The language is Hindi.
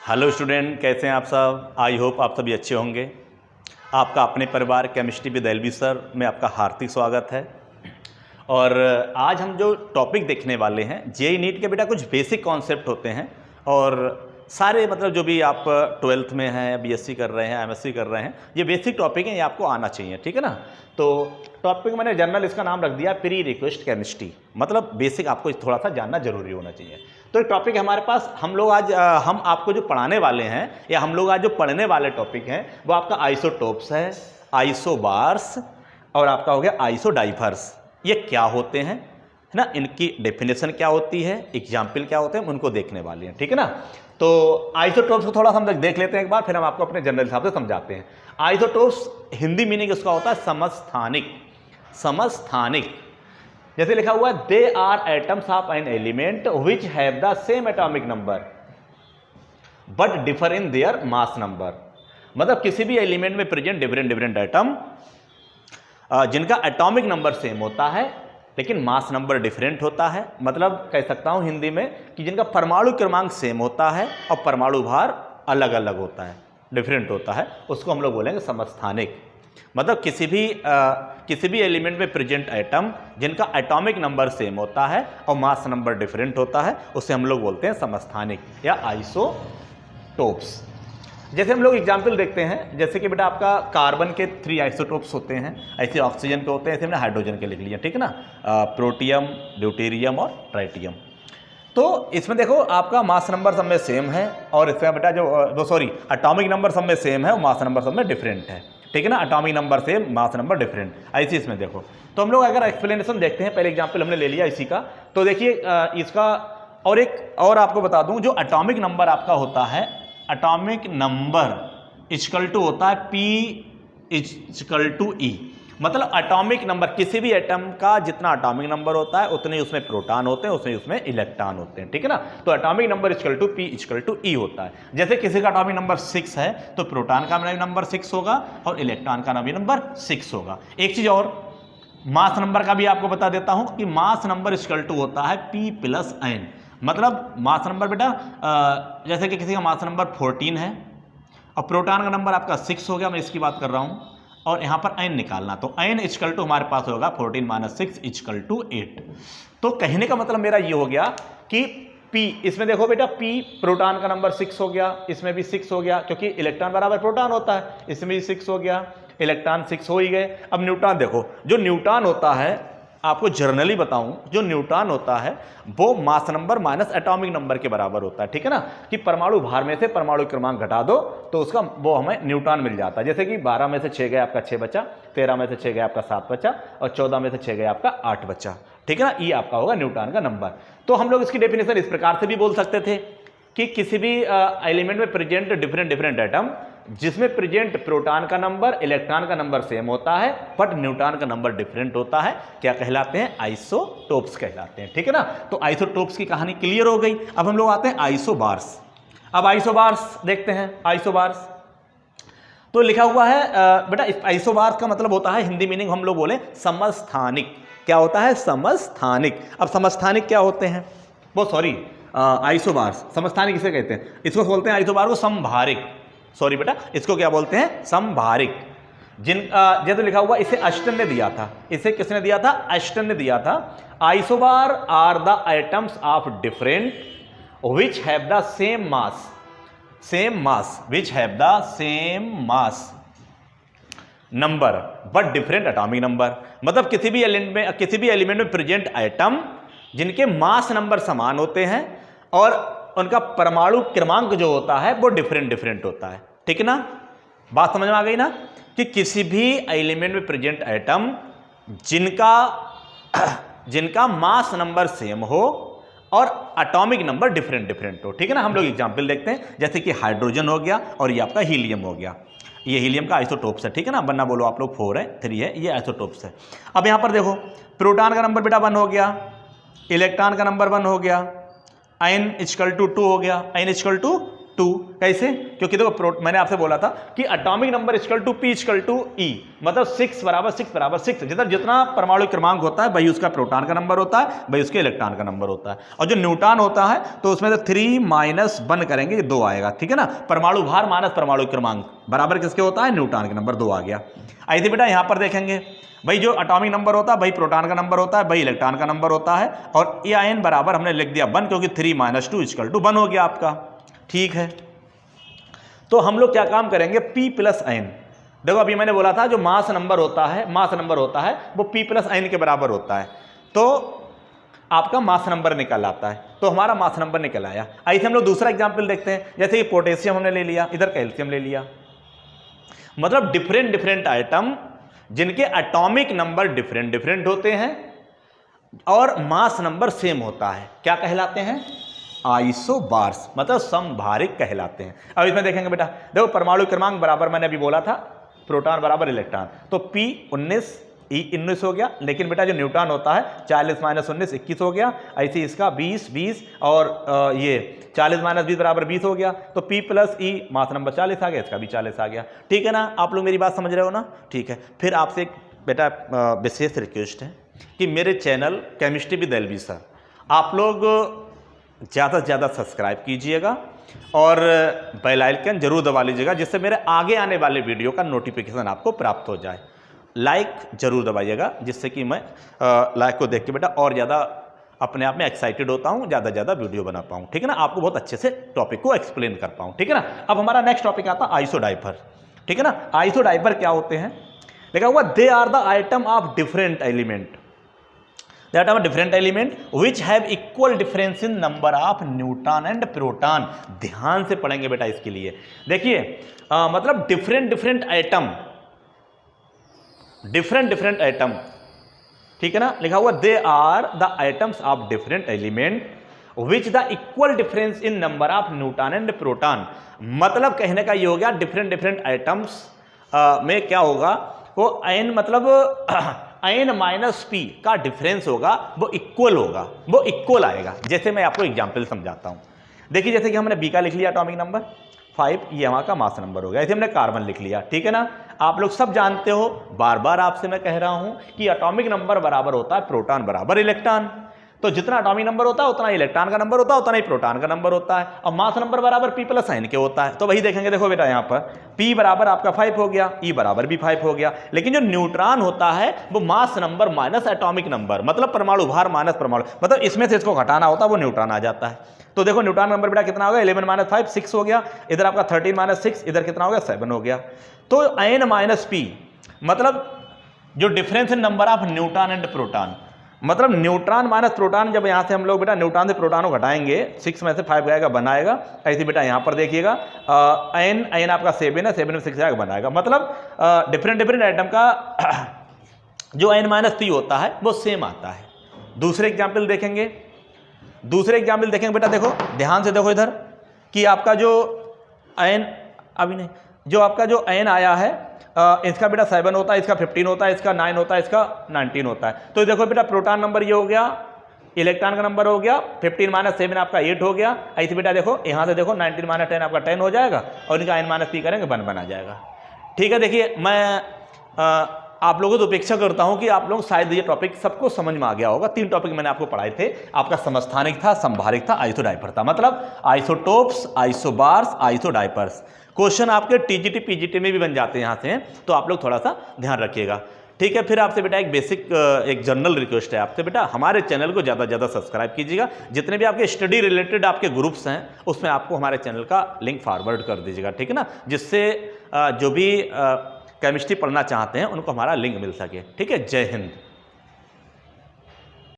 हेलो स्टूडेंट, कैसे हैं आप सब। आई होप आप सभी अच्छे होंगे। आपका अपने परिवार केमिस्ट्री विद एलबी सर में आपका हार्दिक स्वागत है। और आज हम जो टॉपिक देखने वाले हैं जेईई नीट के बेटा कुछ बेसिक कॉन्सेप्ट होते हैं और सारे मतलब जो भी आप 12th में हैं, बीएससी कर रहे हैं, एमएससी कर रहे हैं, ये बेसिक टॉपिक हैं, ये आपको आना चाहिए, ठीक है ना। तो टॉपिक मैंने जनरल इसका नाम रख दिया प्री रिक्वेस्ट केमिस्ट्री, मतलब बेसिक आपको थोड़ा सा जानना जरूरी होना चाहिए। तो एक टॉपिक हमारे पास हम लोग आज हम आपको जो पढ़ाने वाले हैं या हम लोग आज जो पढ़ने वाले टॉपिक हैं वो आपका आइसोटोप्स है, आइसोबार्स और आपका हो गया आइसोडाइफर्स। ये क्या होते हैं, है ना, इनकी डेफिनेशन क्या होती है, एग्जाम्पल क्या होते हैं, उनको देखने वाले हैं, ठीक है ना। तो आइसोटोप्स को थोड़ा सा हम देख लेते हैं एक बार, फिर हम आपको अपने जनरल हिसाब से समझाते हैं। आइसोटोप्स हिंदी मीनिंग इसका होता है समस्थानिक। समस्थानिक जैसे लिखा हुआ है they are atoms of an element which have the same atomic number but differ in their mass number. मतलब किसी भी एलिमेंट में प्रेजेंट डिफरेंट एटम जिनका एटॉमिक नंबर सेम होता है लेकिन मास नंबर डिफरेंट होता है। मतलब कह सकता हूं हिंदी में कि जिनका परमाणु क्रमांक सेम होता है और परमाणु भार अलग अलग होता है, डिफरेंट होता है, उसको हम लोग बोलेंगे समस्थानिक। मतलब किसी भी एलिमेंट में प्रेजेंट एटम जिनका एटॉमिक नंबर सेम होता है और मास नंबर डिफरेंट होता है उसे हम लोग बोलते हैं समस्थानिक या आइसोटोप्स। जैसे हम लोग एग्जाम्पल देखते हैं, जैसे कि बेटा आपका कार्बन के 3 आइसोटोप्स होते हैं, ऐसे ऑक्सीजन के होते हैं, ऐसे हमने हाइड्रोजन के लिख लिया, ठीक है ना, प्रोटियम, ड्यूटेरियम और ट्राइटियम। तो इसमें देखो आपका मास नंबर सब में सेम है और इसमें बेटा जो एटॉमिक नंबर सब में सेम है और मास नंबर सब में डिफरेंट है, ठीक है ना। Atomic number same, mass number different, ऐसे इसमें देखो। तो हम लोग अगर एक्सप्लेनेशन देखते हैं, पहले एग्जाम्पल हमने ले लिया इसी का, तो देखिए इसका और एक और आपको बता दूं, जो एटॉमिक नंबर आपका होता है, एटॉमिक नंबर इक्वल टू होता है P इक्वल टू E। मतलब एटॉमिक नंबर किसी भी एटम का जितना एटॉमिक नंबर होता है उतने उसमें प्रोटॉन होते हैं, उतने उसमें इलेक्ट्रॉन होते हैं, ठीक है ना। तो atomic number equal to P equal to E होता है। जैसे किसी का एटॉमिक नंबर 6 है तो प्रोटॉन का नंबर 6 होगा और इलेक्ट्रॉन का नंबर 6 होगा। एक चीज और, मास नंबर का भी आपको बता देता हूं कि मास नंबर इक्वल टू होता है P प्लस N। मतलब मास नंबर बेटा जैसे कि किसी का मास नंबर 14 है और प्रोटॉन का नंबर आपका 6 हो गया, मैं इसकी बात कर रहा हूं, और यहां पर n निकालना, तो n इक्वल टू हमारे पास होगा 14 माइनस 6 इक्वल टू 8। तो कहने का मतलब मेरा ये हो गया कि p, इसमें देखो बेटा p प्रोटॉन का नंबर 6 हो गया, इसमें भी 6 हो गया क्योंकि इलेक्ट्रॉन बराबर प्रोटॉन होता है, इसमें भी 6 हो गया, इलेक्ट्रॉन 6 हो ही गए। अब न्यूट्रॉन देखो, जो न्यूट्रॉन होता है आपको जर्नली बताऊं, जो न्यूट्रॉन होता है वो mass number minus atomic number के बराबर होता है, ठीक है ना। कि परमाणु भार में से परमाणु क्रमांक घटा दो तो उसका वो हमें न्यूट्रॉन मिल जाता है। जैसे कि 12 में से 6 गया आपका 6 बचा, 13 में से 6 गया आपका 7 बचा और 14 में से 6 गया आपका 8 बचा, ठीक है ना। ये आपका होगा न्यूट्रॉन का नंबर। तो हम लोग इसकी डेफिनेशन इस प्रकार से भी बोल सकते थे कि किसी भी एलिमेंट में प्रेजेंट डिफरेंट एटम जिसमें प्रेजेंट प्रोटॉन का नंबर, इलेक्ट्रॉन का नंबर सेम होता है बट न्यूट्रॉन का नंबर डिफरेंट होता है, क्या कहलाते हैं, आइसोटोप्स कहलाते हैं, ठीक है ना। तो आइसोटोप्स की कहानी क्लियर हो गई। अब हम लोग आते हैं आइसोबार्स। अब आइसोबार्स देखते हैं। आइसोबार्स तो लिखा हुआ है बेटा, आइसोबार्स का मतलब होता है हिंदी मीनिंग हम लोग बोले समस्थानिक। क्या होता है, समस्थानिक। अब समस्थानिक क्या होते हैं, वो सॉरी आइसोबार्स, समस्थानिक किसे कहते हैं, इसको बोलते हैं आइसोबार को समभारिक। सॉरी बेटा, इसको क्या बोलते हैं, समभारिक। जैसे लिखा हुआ, इसे अष्टन ने दिया था, इसे किसने दिया था, अष्टन ने दिया था। Isobar are the items of different which have the same mass which have the same mass number but different atomic number. मतलब किसी भी एलिमेंट में प्रेजेंट आइटम जिनके मास नंबर समान होते हैं और उनका परमाणु क्रमांक जो होता है वो डिफरेंट होता है, ठीक है ना। बात समझ में आ गई ना, कि किसी भी एलिमेंट में प्रेजेंट एटम जिनका मास नंबर सेम हो और एटॉमिक नंबर डिफरेंट हो, ठीक है ना। हम लोग एग्जांपल देखते हैं, जैसे कि हाइड्रोजन हो गया और ये आपका हीलियम हो गया, ये हीलियम का आइसोटोप्स है, ठीक है ना। वरना बोलो आप लोग 4 है 3 है, ये आइसोटोप्स है। अब यहां पर देखो, प्रोटॉन का नंबर बेटा 1 हो गया, इलेक्ट्रॉन का नंबर 1 हो गया, n इक्वल टू 2 हो गया, n इक्वल टू 2। कैसे? क्योंकि देखो मैंने आपसे बोला था कि atomic number equal to P equal to E, मतलब 6 बराबर 6 बराबर 6। जितना परमाणु क्रमांक होता है वही उसका प्रोटॉन का नंबर होता है, वही उसके इलेक्ट्रॉन का नंबर होता है। और जो न्यूट्रॉन होता है तो उसमें से 3 माइनस 1 करेंगे, 2 आएगा, ठीक है ना। परमाणु भार माइनस परमाणु क्रमांक बराबर किसके होता है? न्यूट्रॉन के नंबर 2 आ गया। ऐसे बेटा यहां पर देखेंगे भाई जो एटॉमिक नंबर होता है वही प्रोटॉन का नंबर होता है, वही इलेक्ट्रॉन का नंबर होता है। और n बराबर हमने लिख दिया 1, क्योंकि 3 माइनस 2 इक्वल टू 1 हो गया आपका, ठीक है। तो हम लोग क्या काम करेंगे? P plus n। देखो अभी मैंने बोला था जो मास नंबर होता है वो P प्लस n के बराबर होता है, तो आपका मास नंबर निकल आता है। तो हमारा मास नंबर निकल आया। ऐसे हम लोग दूसरा एग्जाम्पल देखते हैं, जैसे कि पोटेशियम हमने ले लिया, इधर कैल्शियम ले लिया, मतलब डिफरेंट आइटम जिनके एटॉमिक नंबर डिफरेंट होते हैं और मास नंबर सेम होता है, क्या कहलाते हैं? आइसोबार्स, मतलब समभारिक कहलाते हैं। अब इसमें देखेंगे बेटा, देखो परमाणु क्रमांक बराबर मैंने अभी बोला था प्रोटॉन बराबर इलेक्ट्रॉन, तो P 19 E 19 हो गया। लेकिन बेटा जो न्यूट्रॉन होता है 40 माइनस 19 21 हो गया। ऐसे इसका 20 और ये 40 माइनस 20 बराबर 20 हो गया। तो P plus E mass number 40 आ गया, इसका भी 40 आ गया, ठीक है ना। आप लोग मेरी बात समझ रहे हो ना? ठीक है। फिर आपसे एक बेटा विशेष रिक्वेस्ट है कि मेरे channel chemistry with LV sir आप लोग ज़्यादा से ज़्यादा सब्सक्राइब कीजिएगा और बेल आइकन जरूर दबा लीजिएगा, जिससे मेरे आगे आने वाले वीडियो का नोटिफिकेशन आपको प्राप्त हो जाए। लाइक जरूर दबाइएगा, जिससे कि मैं लाइक को देख के बेटा और ज़्यादा अपने आप में एक्साइटेड होता हूँ, ज़्यादा से ज़्यादा वीडियो बना पाऊँ, ठीक है ना, आपको बहुत अच्छे से टॉपिक को एक्सप्लेन कर पाऊँ, ठीक है ना। अब हमारा नेक्स्ट टॉपिक आता है आइसोडाइपर, ठीक है ना। आइसोडाइपर क्या होते हैं? लिखा हुआ they are the item of different element, the atom of different element which have equal difference in number of neutron and proton। ध्यान से पढ़ेंगे बेटा इसके लिए। देखिए मतलब डिफरेंट आइटम, ठीक है ना। लिखा हुआ they are the items of different element which the equal difference in number of neutron and proton. मतलब कहने का ये हो गया डिफरेंट आइटम्स में क्या होगा, वो n मतलब n माइनस p का डिफरेंस होगा, वो इक्वल होगा, वो इक्वल आएगा। जैसे मैं आपको एग्जांपल समझाता हूं। देखिए जैसे कि हमने b का लिख लिया एटॉमिक नंबर 5, ये हमारा का मास नंबर हो गया। ऐसे हमने कार्बन लिख लिया, ठीक है ना। आप लोग सब जानते हो, बार बार आपसे मैं कह रहा हूं कि एटॉमिक नंबर बराबर होता है प्रोटॉन बराबर इलेक्ट्रॉन। तो जितना एटॉमिक नंबर होता है उतना इलेक्ट्रॉन का नंबर होता है, उतना ही प्रोटॉन का नंबर होता है। और मास नंबर बराबर P प्लस n के होता है। तो वही देखेंगे, देखो बेटा यहाँ पर P बराबर आपका 5 हो गया, E बराबर भी 5 हो गया। लेकिन जो न्यूट्रॉन होता है वो mass number minus atomic number, मतलब परमाणु भार माइनस परमाणु, मतलब इसमें से इसको घटाना होता है, वो न्यूट्रॉन आ जाता है। तो देखो न्यूट्रॉन नंबर बेटा कितना हो गया, 11 माइनस 5 6 हो गया। इधर आपका 13 माइनस 6, इधर कितना हो गया 7 हो गया। तो n माइनस p मतलब जो difference in number of neutron and proton, मतलब न्यूट्रॉन माइनस प्रोटॉन। जब यहाँ से हम लोग बेटा न्यूट्रॉन से प्रोटॉन को घटाएंगे, 6 में से 5 जाएगा, बनाएगा। ऐसे बेटा यहाँ पर देखिएगा n आपका 7 है, 7 में 6 जाएगा, बनाएगा। मतलब डिफरेंट आइटम का जो n माइनस p होता है वो सेम आता है। दूसरे एग्जाम्पल देखेंगे बेटा, देखो ध्यान से देखो इधर कि आपका जो n अभी नहीं, जो आपका जो n आया है इसका बेटा 7 होता है, इसका 15 होता है, इसका 9 होता है, इसका 19 होता है। तो देखो बेटा प्रोटॉन नंबर ये हो गया, इलेक्ट्रॉन का नंबर हो गया, 15 माइनस 7 आपका 8 हो गया। ऐसे बेटा देखो यहाँ से देखो 19 माइनस 10 आपका 10 हो जाएगा, और इनका n माइनस p करेंगे 1 बना जाएगा, ठीक है। देखिए मैं आप लोगों से अपेक्षा करता हूं कि आप लोग शायद ये टॉपिक सबको समझ में आ गया होगा। 3 टॉपिक मैंने आपको पढ़ाए थे, आपका समस्थानिक था, संभारिक था, आइसोडाइपर था, मतलब आइसोटोप्स, आइसोबार्स, आइसोडाइपर्स। क्वेश्चन आपके टीजीटी पीजीटी में भी बन जाते हैं यहाँ से, तो आप लोग थोड़ा सा ध्यान रखिएगा, ठीक है। फिर आपसे बेटा एक बेसिक एक जनरल रिक्वेस्ट है आपसे बेटा, हमारे चैनल को ज़्यादा से ज़्यादा सब्सक्राइब कीजिएगा। जितने भी आपके स्टडी रिलेटेड आपके ग्रुप्स हैं उसमें आपको हमारे चैनल का लिंक फॉरवर्ड कर दीजिएगा, ठीक है ना, जिससे जो भी केमिस्ट्री पढ़ना चाहते हैं उनको हमारा लिंक मिल सके, ठीक है। जय हिंद।